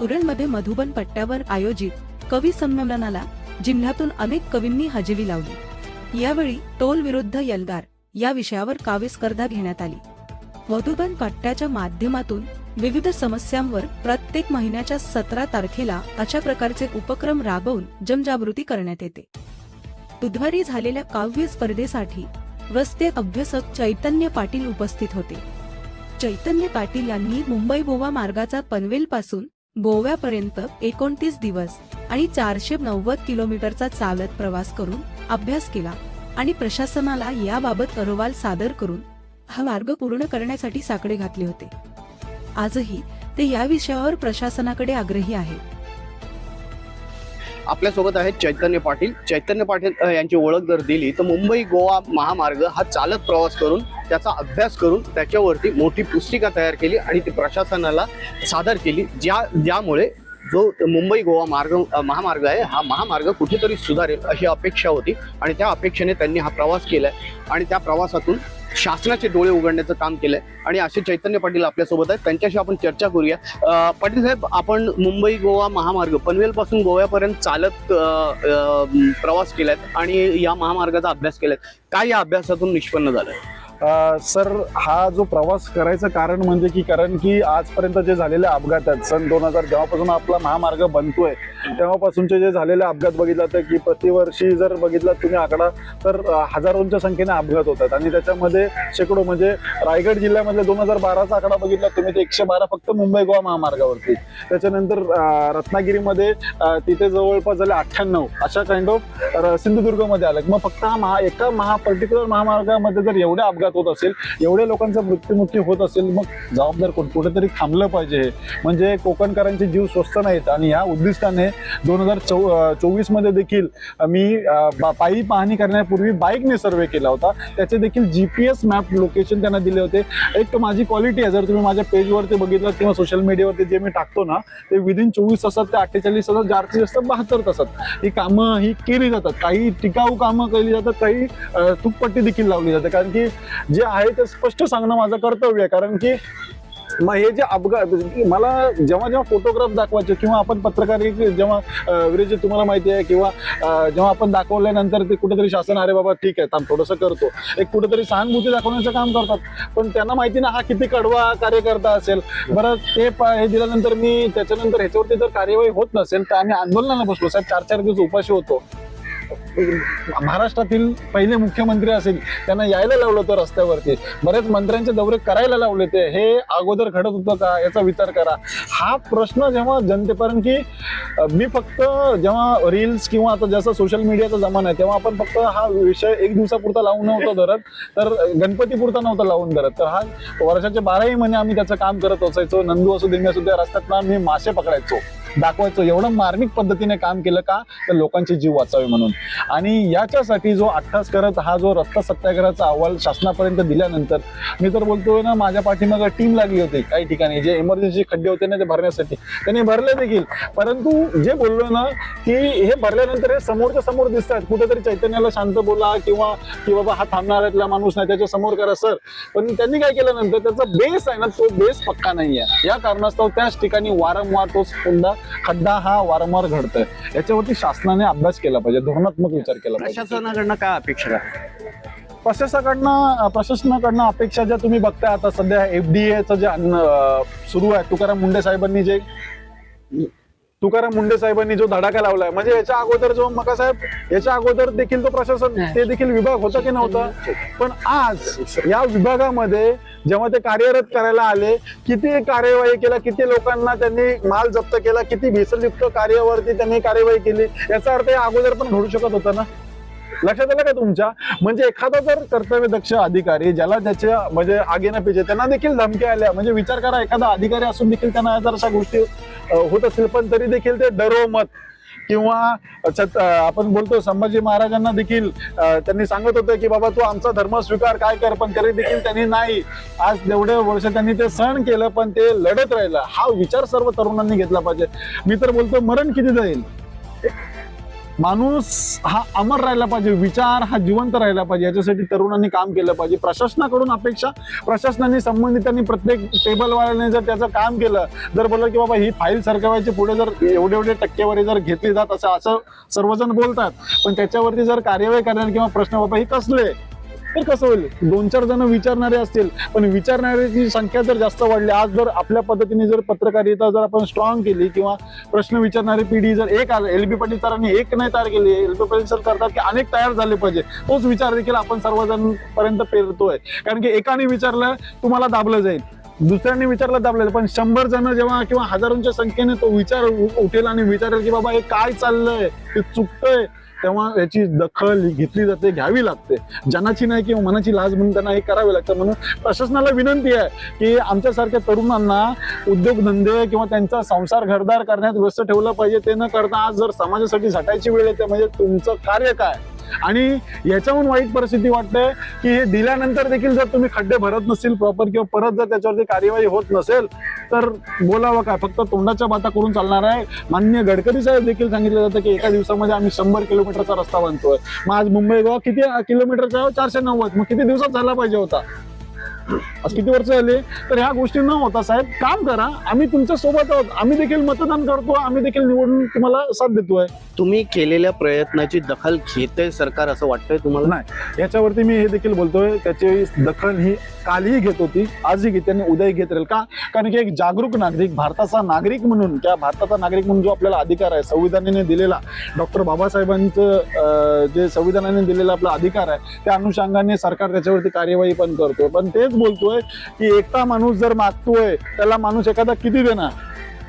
उरणमध्ये मधुबन पट्ट्यावर आयोजित कवी संमेलनाला जिल्ह्यातून अनेक कवींनी हजेरी लावली। यावेळी टोल विरुद्ध एल्गार या विषयावर काव्य स्पर्धा घेण्यात आली। मधुबन पट्ट्याच्या माध्यमातून विविध समस्यांवर प्रत्येक महिन्याच्या 17 तारखेला अशा प्रकारचे उपक्रम राबवून जनजागृती करण्यात येते। बुधवारी झालेल्या काव्य स्पर्धेसाठी वस्ते अभ्यासक चैतन्य पाटील उपस्थित होते। चैतन्य पाटील यांनी मुंबई गोवा मार्गाचा पनवेल पासून गोव्यापर्यंत 29 दिवस आणि 490 किलोमीटरचा चालत प्रवास करून अभ्यास केला आणि प्रशासनाला याबाबत अहवाल सादर करून हा मार्ग पूर्ण करण्यासाठी साकडे घातले होते। आजही ते या विषयावर प्रशासनाकडे आग्रही आहेत। आपल्या सोबत आहेत चैतन्य पाटील। चैतन्य पाटील यांची ओळख जर दिली तर मुंबई गोवा महामार्ग हा चालत प्रवास करून त्याचा अभ्यास करून त्याच्यावरती मोठी पुस्तिका तयार केली आणि ती प्रशासनाला सादर केली, ज्यामुळे जो मुंबई गोवा महामार्ग आहे हा महामार्ग कुठेतरी सुधारेल अशी अपेक्षा होती आणि त्या अपेक्षेने त्यांनी हा प्रवास केलाय आणि त्या प्रवासातून शासनाचे डोळे उघडण्याचं काम केलंय। आणि असे चैतन्य पाटील आपल्यासोबत आहेत, त्यांच्याशी आपण चर्चा करूया। पाटील साहेब, आपण मुंबई गोवा महामार्ग पनवेल पासून गोव्यापर्यंत चालत प्रवास केलाय आणि या महामार्गाचा अभ्यास केलाय, काय या अभ्यासातून निष्पन्न झालं? सर, हा जो प्रवास करायचं कारण म्हणजे कारण की आजपर्यंत जे झालेले अपघात आहेत, सन 2000 जेव्हापासून आपला महामार्ग बनतोय तेव्हापासूनचे जे झालेले अपघात बघितला तर की प्रतिवर्षी जर बघितला तुम्ही आकडा तर हजारोंच्या संख्येने अपघात होतात आणि त्याच्यामध्ये शेकडो, म्हणजे रायगड जिल्ह्यामधले 2012चा आकडा बघितला तुम्ही तर 112 फक्त मुंबई गोवा महामार्गावरती। त्याच्यानंतर रत्नागिरीमध्ये तिथे जवळपास झाले 98 अशा काइंड ऑफ सिंधुदुर्गमध्ये आलं। मग फक्त एका पर्टिक्युलर महामार्गामध्ये जर एवढे अपघात होत असेल, एवढे लोकांचा मृत्यू होत असेल, मग जबाबदार कोण? कुठेतरी थांबलं पाहिजे। म्हणजे कोकणकरांचे जीव स्वस्त नाहीत आणि या उद्दिष्टाने 2024 मध्ये देखील मी पायी पाहणी करण्यापूर्वी बाईकने सर्वे केला होता। त्याचे देखील GPS मॅप लोकेशन त्यांना दिले होते। एक माझी क्वालिटी आहे, जर तुम्ही माझ्या पेजवरती बघितलं किंवा सोशल मीडियावरती जे मी टाकतो ना, ते विदिन 24 तासात ते 48 तासात, जास्तीत जास्त 72 तासात ही कामं ही जातात। काही टिकाऊ कामं केली जातात, काही तुकपट्टी देखील लावली जाते, कारण की जे आहे ते स्पष्ट सांगणं माझं कर्तव्य आहे। कारण की मग हे जे अपघात मला जेव्हा फोटोग्राफ दाखवायचे किंवा आपण पत्रकारिता जेव्हा विरेजी तुम्हाला माहिती आहे किंवा जेव्हा आपण दाखवल्यानंतर ते कुठेतरी शासन अरे बाबा ठीक आहे थांब थोडंसं करतो, एक कुठेतरी सहानुभूती दाखवण्याचं काम करतात, पण त्यांना माहिती ना हा किती कडवा कार्यकर्ता असेल। बरं, ते हे दिल्यानंतर मी त्याच्यानंतर ह्याच्यावरती जर कार्यवाही होत नसेल तर आम्ही आंदोलनाला बसलो साहेब, 4 दिवस उपाशी होतो। महाराष्ट्रातील पहिले मुख्यमंत्री असेल त्यांना यायला लावलं होतं रस्त्यावरती, बरेच मंत्र्यांचे दौरे करायला लावले ते, हे अगोदर घडत होतं का याचा विचार करा। हा प्रश्न जेव्हा जनतेपर्यंत की मी फक्त जेव्हा रील्स किंवा आता जसं सोशल मीडियाचा जमाना आहे तेव्हा आपण फक्त हा विषय 1 दिवसापुरता लावून नव्हतं धरत, तर गणपतीपुरता नव्हता लावून धरत, तर हा वर्षाचे 12ही महिने आम्ही त्याचं काम करत असायचो। नंदू असू दिंगे असू द्या, रस्त्यात मी मासे पकडायचो, दाखवायचो, एवढं मार्मिक पद्धतीने काम केलं का तर लोकांचे जीव वाचावे म्हणून। आणि याच्यासाठी जो अट्टास करत हा जो रस्ता सत्याग्रहाचा अहवाल शासनापर्यंत दिल्यानंतर मी तर बोलतोय ना, माझ्या पाठीमागे टीम लागली होती काही ठिकाणी, जे इमर्जन्सी खड्डे होते ना ते भरण्यासाठी, त्यांनी भरले देखील। परंतु जे बोललो ना की हे भरल्यानंतर हे समोरच्या समोर दिसतात, कुठेतरी चैतन्याला शांत बोला किंवा की बाबा हा थांबणाऱ्यातला माणूस नाही त्याच्या समोर करा सर, पण त्यांनी काय केलं नंतर त्याचा बेस आहे ना तो बेस पक्का नाहीये, या कारणास्तव त्याच ठिकाणी वारंवार तो खड्डा हा वारंवार घडतोय। याच्यावरती शासनाने अभ्यास केला पाहिजे, धोरणात्मक विचार केला पाहिजे। प्रशासनाकडनं काय अपेक्षा आहे? प्रशासनाकडनं अपेक्षा ज्या तुम्ही बघताय आता सध्या FDAचं जे सुरू आहे, तुकाराम मुंडे साहेबांनी जो धडाका लावलाय, म्हणजे याच्या अगोदर जो मका साहेब याच्या अगोदर देखील तो प्रशासन ते देखील विभाग होता की नव्हता, पण आज या विभागामध्ये जेव्हा ते कार्यरत करायला आले, किती कार्यवाही केला, किती लोकांना त्यांनी माल जप्त केला, किती भेसळयुक्त कार्यावरती त्यांनी कार्यवाही केली, याचा अर्थ या अगोदर पण घडू शकत होता ना। लक्षात आलं का तुमच्या? म्हणजे एखादा जर कर्तव्यदक्ष अधिकारी ज्याला त्याच्या म्हणजे आगेना पिछे त्यांना देखील धमक्या आल्या, म्हणजे विचार करा एखादा अधिकारी असून देखील त्यांना जर अशा गोष्टी होत असतील, पण तरी देखील ते डरो मत किंवा आपण बोलतो संभाजी महाराजांना देखील त्यांनी सांगत होते की बाबा तू आमचा धर्म स्वीकार काय कर, पण तरी देखील त्यांनी नाही, आज एवढे वर्ष त्यांनी ते सहन केलं पण ते लढत राहिलं। हा विचार सर्व तरुणांनी घेतला पाहिजे। मी तर बोलतो मरण किती जाईल माणूस हा अमर राहिला पाहिजे, विचार हा जिवंत राहिला पाहिजे, याच्यासाठी तरुणांनी काम केलं पाहिजे. प्रशासनाकडून अपेक्षा, प्रशासनाने संबंधितांनी प्रत्येक टेबलवाल्याने जर त्याचं काम केलं, जर बोललं की बाबा ही फाईल सरकवायची पुढे जर एवढे टक्केवारी जर घेतली जात असं सर्वजण बोलतात, पण त्याच्यावरती जर कार्यवाही करणार किंवा प्रश्न बाबा ही कसले, तर कसं होईल? 2-4 जण विचारणारे असतील, पण विचारणाऱ्याची संख्या जर जास्त वाढली, आज जर आपल्या पद्धतीने जर पत्रकारिता जर आपण स्ट्रॉंग केली किंवा प्रश्न विचारणारी पिढी जर एक आलं, LB पाटील सरांनी एक नाही तयार केली, LB पाटील सर करतात की अनेक तयार झाले पाहिजे, तोच विचार देखील आपण सर्वजण पर्यंत पेरतोय. कारण की एकाने विचारलं तुम्हाला दाबलं जाईल, दुसऱ्याने विचारलं दाबलं जाईल, पण 100 जण जेव्हा किंवा हजारोंच्या संख्येने तो विचार उठेल आणि विचारेल की बाबा हे काय चाललंय, हे चुकतंय, तेव्हा याची दखल घेतली जाते, घ्यावी लागते. जनाची नाही किंवा मनाची लाज म्हणून त्यांना हे करावे लागतं. म्हणून प्रशासनाला विनंती आहे की आमच्यासारख्या तरुणांना उद्योगधंदे किंवा त्यांचा संसार घरदार करण्यात व्यस्त ठेवलं पाहिजे. ते न करता आज जर समाजासाठी झटायची वेळ येते, म्हणजे तुमचं कार्य काय? आणि याच्याहून वाईट परिस्थिती वाटते की हे दिल्यानंतर देखील जर तुम्ही खड्डे भरत नसतील प्रॉपर किंवा परत जर त्याच्यावरती कार्यवाही होत नसेल, तर बोलावं काय? फक्त तोंडाच्या बाता करून चालणार आहे. माननीय गडकरी साहेब देखील सांगितलं जातं की एका दिवसामध्ये आम्ही 100 किलोमीटरचा रस्ता बांधतोय. मग आज मुंबई गोवा किती किलोमीटरचा आहे? 490. मग किती दिवसात झाला पाहिजे होता? आज किती वर्ष झाली? तर ह्या गोष्टी न होता साहेब काम करा, आम्ही तुमच्या सोबत आहोत, आम्ही देखील मतदान करतो, आम्ही देखील निवडून तुम्हाला साथ देतोय. तुम्ही केलेल्या प्रयत्नाची दखल घेते सरकार असं वाटतंय तुम्हाला? नाही, याच्यावरती मी हे देखील बोलतोय, त्याची दखल ही कालही घेत होती, आजही घेते आणि उद्याही घेत राहील. का? कारण की एक जागरूक नागरिक, भारताचा नागरिक म्हणून, त्या भारताचा नागरिक म्हणून जो आपल्याला अधिकार आहे, संविधानाने दिलेला, डॉक्टर बाबासाहेबांचं जे संविधानाने दिलेला आपला अधिकार आहे, त्या अनुषंगाने सरकार त्याच्यावरती कार्यवाही पण करतोय. पण तेच बोलतोय की एकटा माणूस जर मागतोय, त्याला माणूस एखादा किती देणार?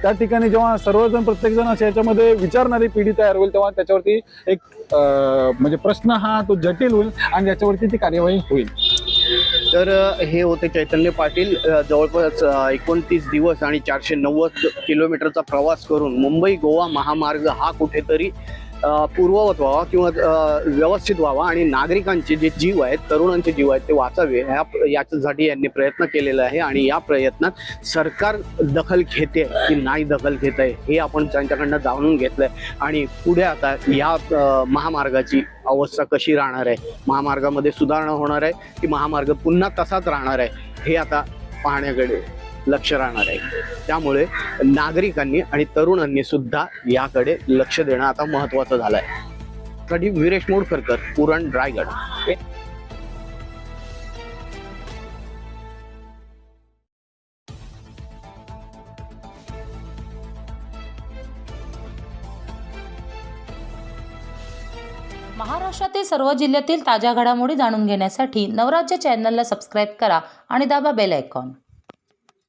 त्या ठिकाणी जेव्हा सर्वजण प्रत्येक जण याच्यामध्ये विचारणारी पिढी तयार होईल, तेव्हा त्याच्यावरती एक म्हणजे प्रश्न हा तो जटिल होईल आणि त्याच्यावरती ती कार्यवाही होईल. तर हे होते चैतन्य पाटील. जवळपास 29 दिवस आणि 490 किलोमीटरचा प्रवास करून मुंबई गोवा महामार्ग हा कुठेतरी पूर्ववत व्हावा किंवा व्यवस्थित व्हावा आणि नागरिकांचे जे जीव आहेत, तरुणांचे जीव आहेत, ते वाचावे याच्यासाठी यांनी प्रयत्न केलेला आहे. आणि या प्रयत्नात सरकार दखल घेते की नाही दखल घेत आहे हे आपण त्यांच्याकडनं जाणून घेतलंय. आणि पुढे आता या महामार्गाची अवस्था कशी राहणार आहे, महामार्गामध्ये सुधारणा होणार आहे की महामार्ग पुन्हा तसाच राहणार आहे, हे आता पाहण्याकडे लक्ष राहणार आहे. त्यामुळे नागरिकांनी आणि तरुणांनी सुद्धा याकडे लक्ष देणं आता महत्त्वाचं झालं आहे. कधी वीरेश मोडकरकर, पुरण, रायगड. महाराष्ट्रातील सर्व जिल्ह्यातील ताज्या घडामोडी जाणून घेण्यासाठी नवराज्य चॅनलला सबस्क्राईब करा आणि दाबा बेल आयकॉन.